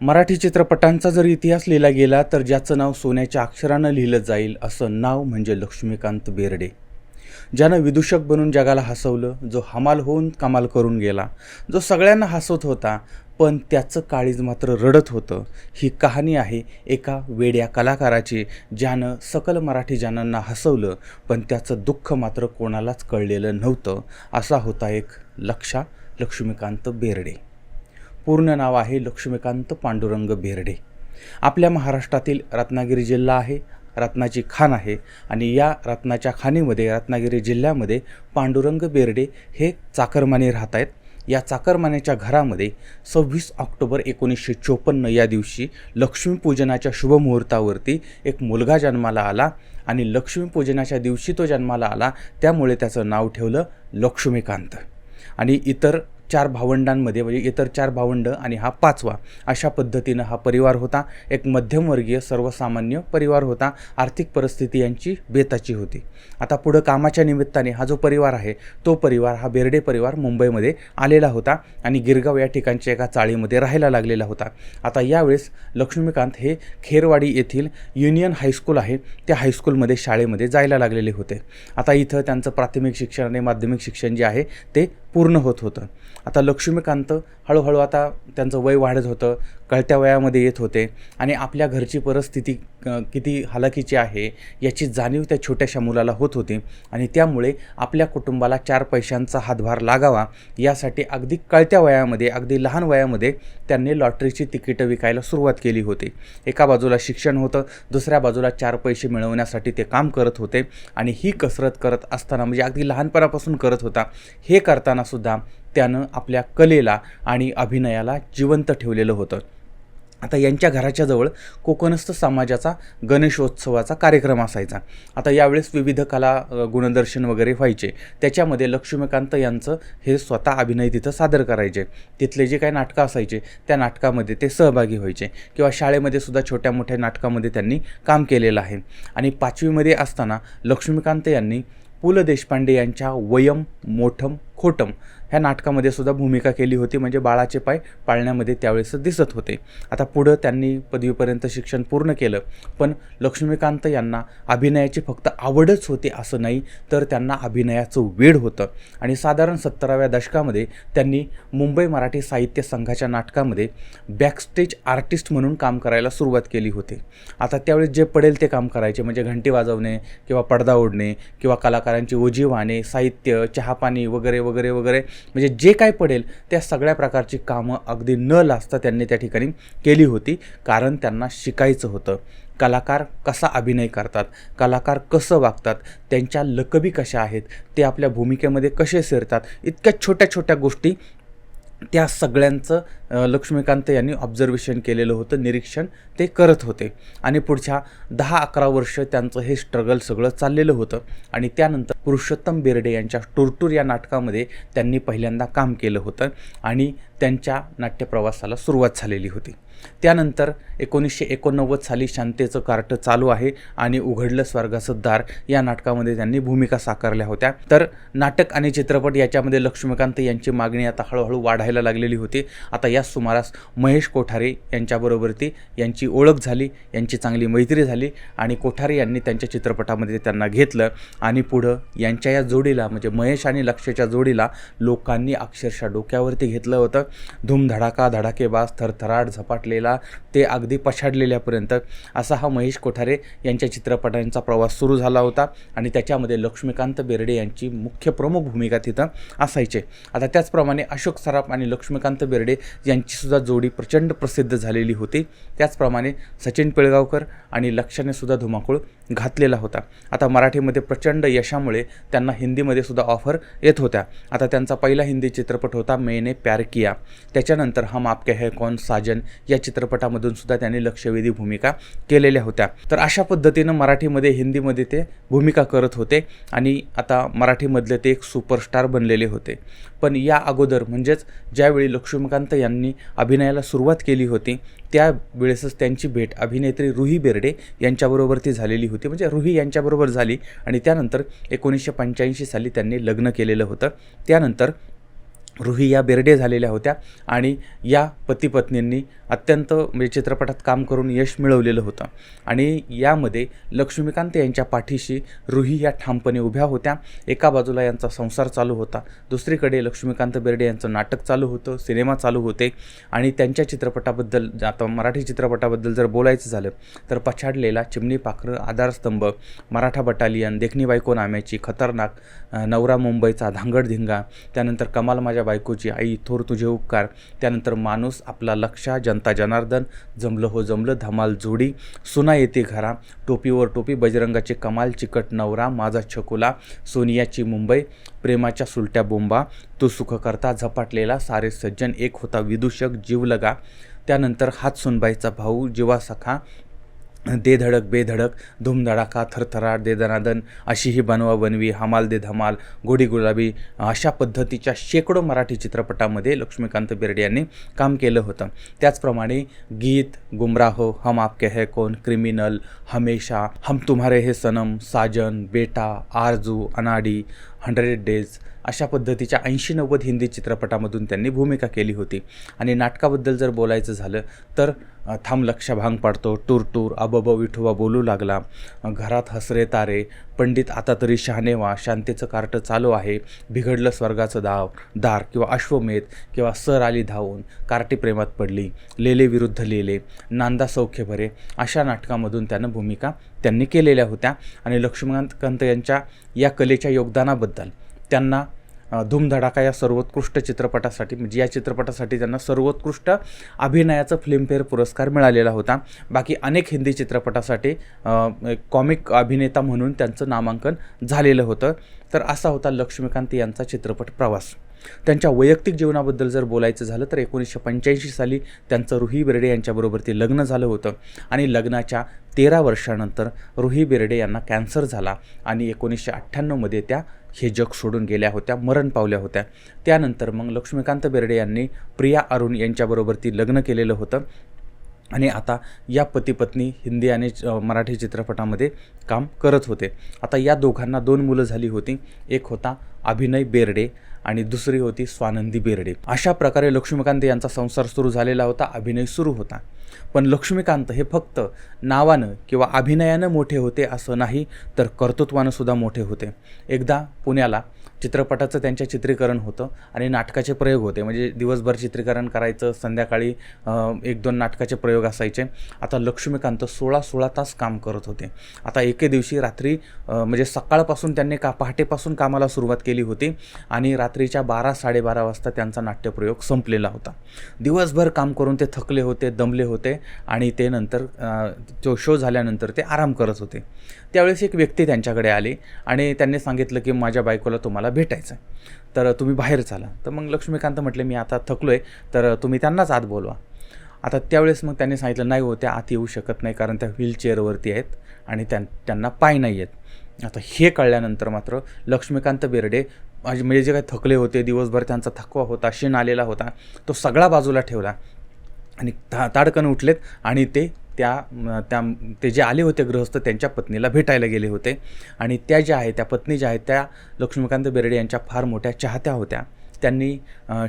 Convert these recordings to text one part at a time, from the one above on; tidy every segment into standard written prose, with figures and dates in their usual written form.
मराठी चित्रपटांचा जर इतिहास लिहिला गेला तर ज्याचं नाव सोन्याच्या अक्षरानं लिहिलं जाईल असं नाव म्हणजे लक्ष्मीकांत बेर्डे. ज्यानं विदूषक बनून जगाला हसवलं, जो हमाल होऊन कमाल करून गेला, जो सगळ्यांना हसवत होता पण त्याचं काळीज मात्र रडत होतं. ही कहाणी आहे एका वेड्या कलाकाराची, ज्यानं सकल मराठी जनांना हसवलं पण त्याचं दुःख मात्र कोणालाच कळलेलं नव्हतं. असा होता एक लक्ष्मीकांत बेर्डे. पूर्ण नाव आहे लक्ष्मीकांत पांडुरंग बेर्डे. आपल्या महाराष्ट्रातील रत्नागिरी जिल्हा आहे, रत्नाची खाण आहे आणि या रत्नाच्या खाणीमध्ये रत्नागिरी जिल्ह्यामध्ये पांडुरंग बेर्डे हे चाकरमानी राहत आहेत. या चाकरमान्याच्या घरामध्ये 26 ऑक्टोबर 1954 या दिवशी लक्ष्मीपूजनाच्या शुभमुहूर्तावरती एक मुलगा जन्माला आला आणि लक्ष्मीपूजनाच्या दिवशी तो जन्माला आला, त्यामुळे त्याचं नाव ठेवलं लक्ष्मीकांत. आणि इतर 4 भावंडांमध्ये म्हणजे इतर 4 भावंड आणि हा 5वा, अशा पद्धतीनं हा परिवार होता. एक मध्यमवर्गीय सर्वसामान्य परिवार होता. आर्थिक परिस्थिती यांची बेताची होती. आता पुढं कामाच्या निमित्ताने हा जो परिवार आहे तो परिवार, हा बेर्डे परिवार मुंबईमध्ये आलेला होता आणि गिरगाव या ठिकाणच्या एका चाळीमध्ये राहायला लागलेला होता. आता यावेळेस लक्ष्मीकांत हे खेरवाडी येथील युनियन हायस्कूल आहे त्या हायस्कूलमध्ये शाळेमध्ये जायला लागलेले होते. आता इथं त्यांचं प्राथमिक शिक्षण आणि माध्यमिक शिक्षण जे आहे ते पूर्ण होत होतं. आता लक्ष्मीकांत हळूहळू आता त्यांचं वय वाढत होतं, कळत्या वयामध्ये येत होते आणि आपल्या घरची परिस्थिती किती हालाकीची आहे याची जाणीव त्या छोट्याशा मुलाला होत होती आणि त्यामुळे आपल्या कुटुंबाला 4 पैशांचा हातभार लागावा यासाठी अगदी कळत्या वयामध्ये, अगदी लहान वयामध्ये त्यांनी लॉटरीची तिकीटं विकायला सुरुवात केली होती. एका बाजूला शिक्षण होतं, दुसऱ्या बाजूला 4 पैसे मिळवण्यासाठी ते काम करत होते आणि ही कसरत करत असताना म्हणजे अगदी लहानपणापासून करत होता. हे करतानासुद्धा त्यानं आपल्या कलेला आणि अभिनयाला जिवंत ठेवलेलं होतं. आता यांच्या घराच्या जवळ कोकणस्थ समाजाचा गणेशोत्सवाचा कार्यक्रम असायचा. आता यावेळेस विविध कला गुणदर्शन वगैरे व्हायचे. त्याच्यामध्ये लक्ष्मीकांत यांचं हे स्वतः अभिनय तिथं सादर करायचे. तिथले जे काही नाटकं असायचे त्या नाटकामध्ये ते सहभागी व्हायचे किंवा शाळेमध्ये सुद्धा छोट्या मोठ्या नाटकामध्ये त्यांनी काम केलेलं आहे. आणि 5वीमध्ये असताना लक्ष्मीकांत यांनी पु ल देशपांडे यांच्या वयम मोठम खोटम ह्या नाटकामध्ये सुद्धा भूमिका केली होती. म्हणजे बाळाचे पाय पाळण्यामध्ये त्यावेळेस दिसत होते. आता पुढं त्यांनी पदवीपर्यंत शिक्षण पूर्ण केलं, पण लक्ष्मीकांत यांना अभिनयाची फक्त आवडच होती असं नाही, तर त्यांना अभिनयाचं वेड होतं. आणि साधारण 70व्या दशकामध्ये त्यांनी मुंबई मराठी साहित्य संघाच्या नाटकामध्ये बॅकस्टेज आर्टिस्ट म्हणून काम करायला सुरुवात केली होती. आता त्यावेळेस जे पडेल ते काम करायचे, म्हणजे घंटी वाजवणे किंवा पडदा ओढणे किंवा कलाकारांची ओजी वाहणे, साहित्य, चहापाणी वगैरे वगैरे वगैरे, म्हणजे जे काय पडेल त्या सगळ्या प्रकारची कामं अगदी न लाजता त्यांनी त्या ठिकाणी केली होती. कारण त्यांना शिकायचं होतं कलाकार कसा अभिनय करतात, कलाकार कसं वागतात, त्यांच्या लकबी कशा आहेत, ते आपल्या भूमिकेमध्ये कसे शिरतात, इतक्या छोट्या छोट्या गोष्टी त्या सगळ्यांचं लक्ष्मीकांत यांनी ऑब्झर्वेशन केलेलं होतं, निरीक्षण ते करत होते. आणि पुढच्या 10-11 वर्ष त्यांचं हे स्ट्रगल सगळं चाललेलं होतं. आणि त्यानंतर पुरुषोत्तम बेर्डे यांच्या टूरटूर या नाटकामध्ये त्यांनी पहिल्यांदा काम केलं होतं आणि त्यांच्या नाट्यप्रवासाला सुरुवात झालेली होती. त्यानंतर 1989 साली शांतेचं कार्ट चालू आहे आणि उघडलं स्वर्गाचं दार या नाटकामध्ये त्यांनी भूमिका साकारल्या होत्या. तर नाटक आणि चित्रपट याच्यामध्ये लक्ष्मीकांत यांची मागणी आता हळूहळू वाढायला लागलेली होती. आता या सुमारास महेश कोठारे यांच्याबरोबरती यांची ओळख झाली, यांची चांगली मैत्री झाली आणि कोठारे यांनी त्यांच्या चित्रपटामध्ये त्यांना घेतलं आणि पुढं यांच्या या जोडीला म्हणजे महेश आणि लक्ष्यच्या जोडीला लोकांनी अक्षरशः डोक्यावरती घेतलं होतं. धूमधडाका, धडाकेबाज, थरथराट, झपाटलेला ते अगदी पछाडलेल्यापर्यंत असा हा महेश कोठारे यांच्या चित्रपटांचा प्रवास सुरू झाला होता आणि त्याच्यामध्ये लक्ष्मीकांत बेर्डे यांची मुख्य प्रमुख भूमिका तिथं असायचे. आता त्याचप्रमाणे अशोक सराफ आणि लक्ष्मीकांत बेर्डे यांचीसुद्धा जोडी प्रचंड प्रसिद्ध झालेली होती. त्याचप्रमाणे सचिन पिळगावकर आणि लक्ष्याने सुद्धा धुमाकूळ घातलेला होता. आता मराठीमध्ये प्रचंड यशामुळे त्यांना हिंदीमध्ये सुद्धा ऑफर येत होत्या. आता त्यांचा पहिला हिंदी चित्रपट होता मैंने प्यार किया. त्याच्यानंतर हम आपके है कौन साजन या चित्रपटामधून सुद्धा त्यांनी लक्षवेधी भूमिका केलेल्या होत्या. तर अशा पद्धतीनं मराठीमध्ये हिंदीमध्ये ते भूमिका करत होते आणि आता मराठीमधले ते एक सुपरस्टार बनलेले होते. पण या अगोदर म्हणजेच ज्यावेळी लक्ष्मीकांत यांनी अभिनयाला सुरुवात केली होती त्यावेळेसच त्यांची भेट अभिनेत्री रुही बेर्डे यांच्याबरोबर ती झालेली होती. म्हणजे रुही यांच्याबरोबर झाली आणि त्यानंतर 1985 साली त्यांनी लग्न केलेलं होतं. त्यानंतर रुही या बेर्डे झालेल्या होत्या आणि या पती पत्नींनी अत्यंत म्हणजे चित्रपटात काम करून यश मिळवलेलं होतं. आणि यामध्ये लक्ष्मीकांत यांच्या पाठीशी रुही या ठामपणे उभ्या होत्या. एका बाजूला यांचा संसार चालू होता, दुसरीकडे लक्ष्मीकांत बेर्डे यांचं नाटक चालू होतं, सिनेमा चालू होते. आणि त्यांच्या चित्रपटाबद्दल, आता मराठी चित्रपटाबद्दल जर बोलायचं झालं तर पछाडलेला, चिमणी पाखरं, आधारस्तंभ, मराठा बटालियन, देखणी बायको नाम्याची, खतरनाक, नवरा मुंबईचा, धांगडधिंगा, त्यानंतर कमाल माझ्या बायकोची आई, थोर तुझे उपकार, त्यानंतर माणूस, आपला लक्षा, जनता जनार्दन, जमलं हो जमलं, धमाल जोडी, सुना येते घरा, टोपीवर टोपी, बजरंगाचे कमाल, चिकट नवरा, माझा छकुला, सोनियाची मुंबई, प्रेमाच्या सुलट्या बोंबा, तू सुख करता, झपाटलेला, सारे सज्जन, एक होता विदूषक, जीवलगा, त्यानंतर हात सुनबाईचा भाऊ, जीवा सखा, दे धडक बेधडक, धूमधडाका, थरथराट, दे दनादन, अशी ही बनवा बनवी, हमाल दे धमाल, गोडी गुलाबी, अशा पद्धतीच्या शेकडो मराठी चित्रपटामध्ये लक्ष्मीकांत बेर्डे यांनी काम केलं होतं. त्याचप्रमाणे गीत, गुमराहो, हम आपके है कौन, क्रिमिनल, हमेशा, हम तुम्हारे हे सनम, साजन, बेटा, आरजू, अनाडी, 100 डेज अशा पद्धतीच्या 80-90 हिंदी चित्रपटामधून त्यांनी भूमिका केली होती. आणि नाटकाबद्दल जर बोलायचं झालं तर थांब लक्ष भांग पाडतो, टूर टूर, अबब विठोबा बोलू लागला, घरात हसरे तारे, पंडित आता तरी शहाणे व्हा, शांतीचं कार्ट चालू आहे, बिघडलं स्वर्गाचं दार किंवा अश्वमेध किंवा सर आली धावून, कार्टी प्रेमात पडली, लेले विरुद्ध लेले, नांदा सौख्य भरे, अशा नाटकामधून भूमिका त्यांनी केलेल्या होत्या. आणि लक्ष्मीकांत यांच्या या कलेच्या योगदानाबद्दल त्यांना धूमधडाका या सर्वोत्कृष्ट चित्रपटासाठी, म्हणजे या चित्रपटासाठी त्यांना सर्वोत्कृष्ट अभिनयाचा फिल्मफेअर पुरस्कार मिळालेला होता. बाकी अनेक हिंदी चित्रपटासाठी कॉमिक अभिनेता म्हणून त्यांचं नामांकन झालेलं होतं. तर असा होता लक्ष्मीकांत यांचा चित्रपट प्रवास. त्यांच्या वैयक्तिक जीवनाबद्दल जर बोलायचं झालं तर 1985 साली त्यांचं रुही बेर्डे यांच्याबरोबर ते लग्न झालं होतं. आणि लग्नाच्या 13 वर्षानंतर रुही बेर्डे यांना कॅन्सर झाला आणि 1998मध्ये त्या हे जग सोडून गेल्या होत्या, मरण पावल्या होत्या. त्यानंतर मग लक्ष्मीकांत बेर्डे यांनी प्रिया अरुण यांच्याबरोबर ती लग्न केलेलं होतं. आणि आता या पती पत्नी हिंदी आणि मराठी चित्रपटामध्ये काम करत होते. आता या दोघांना 2 मुलं झाली होती. एक होता अभिनय बेर्डे आणि दुसरी होती स्वानंदी बेर्डे. अशा प्रकारे लक्ष्मीकांत यांचा संसार सुरू झालेला होता, अभिनय सुरू होता. पण लक्ष्मीकांत हे फक्त नावानं किंवा अभिनयानं मोठे होते असं नाही, तर कर्तृत्वानं सुद्धा मोठे होते. एकदा पुण्याला चित्रपटाचं त्यांच्या चित्रीकरण होतं आणि नाटकाचे प्रयोग होते. म्हणजे दिवसभर चित्रीकरण करायचं, संध्याकाळी 1-2 नाटकाचे प्रयोग असायचे. आता लक्ष्मीकांत 16 तास काम करत होते. आता एके दिवशी रात्री म्हणजे सकाळपासून त्यांनी पहाटेपासून कामाला सुरुवात केली होती आणि रात्रीच्या 12-12:30 वाजता त्यांचा नाट्यप्रयोग संपलेला होता. दिवसभर काम करून ते थकले होते, दमले होते आणि ते नंतर तो शो झाल्यानंतर ते आराम करत होते. त्यावेळेस एक व्यक्ती त्यांच्याकडे आली आणि त्यांनी सांगितलं की माझ्या बायकोला तुम्हाला भेटायचं आहे, तर तुम्ही बाहेर चाला. तर मग लक्ष्मीकांत म्हटले मी आता थकलो आहे, तर तुम्ही त्यांनाच आत बोलवा. आता त्यावेळेस मग त्यांनी सांगितलं नाही हो, त्या आत येऊ शकत नाही कारण त्या व्हीलचेअरवरती आहेत आणि त्यांना पाय नाही आहेत. आता हे कळल्यानंतर मात्र लक्ष्मीकांत बेर्डे म्हणजे जे काही थकले होते, दिवसभर त्यांचा थकवा होता, शीण आलेला होता, तो सगळा बाजूला ठेवला आणि ताडकन उठलेत आणि ते जे आले होते गृहस्थ त्यांच्या पत्नीला भेटायला गेले होते. आणि त्या ज्या आहेत, त्या पत्नी ज्या आहेत, त्या लक्ष्मीकांत बेर्डे यांच्या फार मोठ्या चाहत्या होत्या. त्यांनी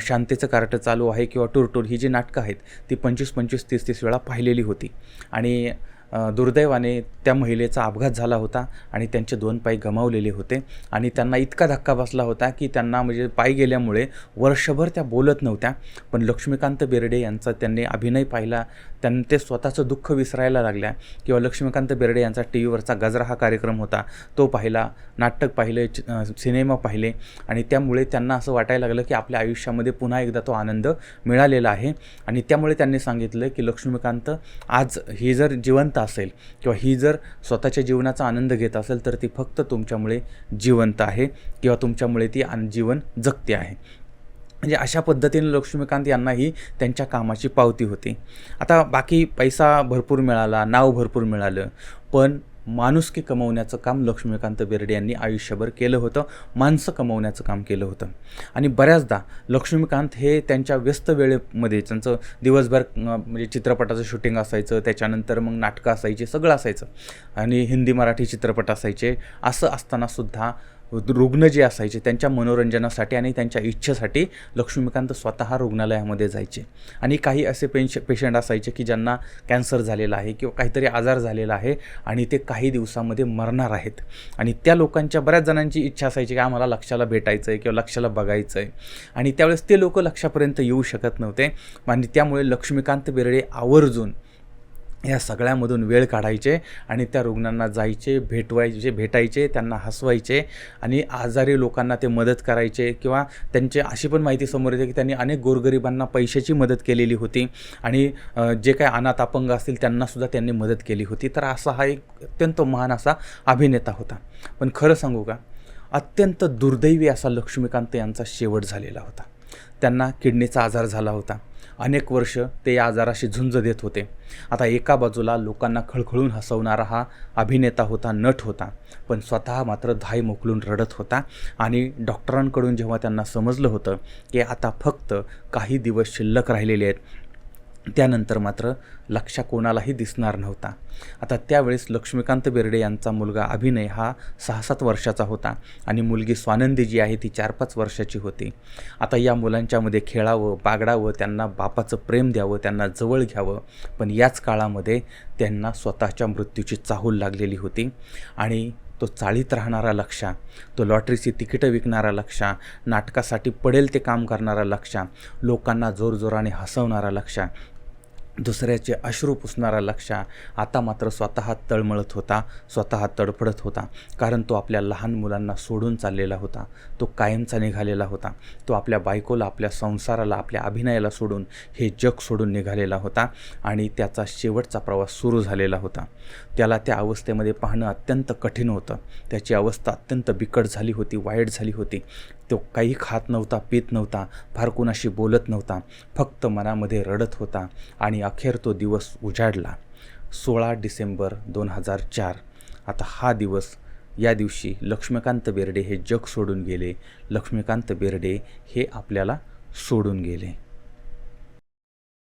शांतीचं कार्ट चालू आहे किंवा टूर टूर ही जी नाटकं आहेत ती 25-25, 30-30 वेळा पाहिलेली होती. आणि दुर्दैवाने त्या महिलेचा अपघात झाला होता आणि त्यांचे 2 पाय गमावलेले होते आणि त्यांना इतका धक्का बसला होता की त्यांना म्हणजे पाय गेल्यामुळे वर्षभर त्या बोलत नव्हत्या. पण लक्ष्मीकांत बेर्डे यांचा त्यांनी अभिनय पाहिला, ते स्वतःचं दुःख विसरायला लागल्या. किंवा लक्ष्मीकांत बेर्डे यांचा टीव्हीवरचा गजरा हा कार्यक्रम होता, तो पाहिला, नाटक पाहिले, सिनेमा पाहिले आणि त्यामुळे त्यांना असं वाटायला लागलं की आपल्या आयुष्यामध्ये पुन्हा एकदा तो आनंद मिळालेला आहे. आणि त्यामुळे त्यांनी सांगितलं की लक्ष्मीकांत आज ही जर जिवंत असेल किंवा ही जर स्वतःच्या जीवनाचा आनंद घेत असेल तर ती फक्त तुमच्यामुळे जिवंत आहे किंवा तुमच्यामुळे ती जीवन जगते आहे. म्हणजे अशा पद्धतीने लक्ष्मीकांत यांनाही त्यांच्या कामाची पावती होती. आता बाकी पैसा भरपूर मिळाला, नाव भरपूर मिळालं, पण माणुसकी कमवण्याचं काम लक्ष्मीकांत बेर्डे यांनी आयुष्यभर केलं होतं, माणसं कमवण्याचं काम केलं होतं. आणि बऱ्याचदा लक्ष्मीकांत हे त्यांच्या व्यस्त वेळेमध्ये त्यांचं दिवसभर म्हणजे चित्रपटाचं शूटिंग असायचं, त्याच्यानंतर मग नाटकं असायची, सगळं असायचं आणि हिंदी मराठी चित्रपट असायचे. असं असतानासुद्धा रुग्ण जे असायचे त्यांच्या मनोरंजनासाठी आणि त्यांच्या इच्छेसाठी लक्ष्मीकांत स्वतः रुग्णालयामध्ये जायचे. आणि काही असे पेशंट असायचे की ज्यांना कॅन्सर झालेला आहे किंवा काहीतरी आजार झालेला आहे आणि ते काही दिवसामध्ये मरणार आहेत, आणि त्या लोकांच्या बऱ्याच जणांची इच्छा असायची की आम्हाला लक्षाला भेटायचं आहे किंवा लक्षाला बघायचं आहे, आणि त्यावेळेस ते लोक लक्षापर्यंत येऊ शकत नव्हते. आणि त्यामुळे लक्ष्मीकांत बेर्डे आवर्जून या सगळ्यामधून वेळ काढायचे आणि त्या रुग्णांना जायचे, भेटायचे, त्यांना हसवायचे आणि आजारी लोकांना ते मदत करायचे. किंवा त्यांची अशी पण माहिती समोर येते की त्यांनी अनेक गोरगरिबांना पैशाची मदत केलेली होती आणि जे काही अनाथ अपंग असतील त्यांनासुद्धा त्यांनी मदत केली होती. तर असा हा एक अत्यंत महान असा अभिनेता होता. पण खरं सांगू का, अत्यंत दुर्दैवी असा लक्ष्मीकांत यांचा शेवट झालेला होता. त्यांना किडनीचा आजार झाला होता. अनेक वर्ष ते या आजाराशी झुंज देत होते. आता एका बाजूला लोकांना खळखळून हसवणारा हा अभिनेता होता, नट होता, पण स्वतः मात्र धाय मोकलून रडत होता. आणि डॉक्टरांकडून जेव्हा त्यांना समजलं होतं की आता फक्त काही दिवस शिल्लक राहिलेले आहेत, त्यानंतर मात्र लक्ष्य कोणालाही दिसणार नव्हता. आता त्यावेळेस लक्ष्मीकांत बेर्डे यांचा मुलगा अभिनय हा 6-7 वर्षाचा होता आणि मुलगी स्वानंदी जी आहे ती 4-5 वर्षाची होती. आता या मुलांच्यामध्ये खेळावं, बागडावं, त्यांना बापाचं प्रेम द्यावं, त्यांना जवळ घ्यावं, पण याच काळामध्ये त्यांना स्वतःच्या मृत्यूची चाहूल लागलेली होती. आणि तो चाळीत राहणारा लक्ष्य, तो लॉटरीची तिकीटं विकणारा लक्ष्य, नाटकासाठी पडेल ते काम करणारा लक्ष्य, लोकांना जोरजोराने हसवणारा लक्ष्य, दुसऱ्याचे अश्रू पुसणारा लक्ष्य, आता मात्र स्वतः तळमळत होता, स्वतः तडफडत होता. कारण तो आपल्या लहान मुलांना सोडून चाललेला होता. तो कायमचा निघालेला होता. तो आपल्या बायकोला, आपल्या संसाराला, आपल्या अभिनयाला सोडून हे जग सोडून निघालेला होता आणि त्याचा शेवटचा प्रवास सुरू झालेला होता. त्याला त्या अवस्थेमध्ये पाहणं अत्यंत कठीण होतं. त्याची अवस्था अत्यंत बिकट झाली होती, वाईट झाली होती. तो काही खात नव्हता, पीत नव्हता, फार कुणाशी बोलत नव्हता, फक्त मनामध्ये रडत होता. आणि अखेर तो दिवस उजाडला 16 डिसेंबर 2004. आता हा दिवस, या दिवशी लक्ष्मीकांत बेर्डे हे जग सोडून गेले. लक्ष्मीकांत बेर्डे हे आपल्याला सोडून गेले.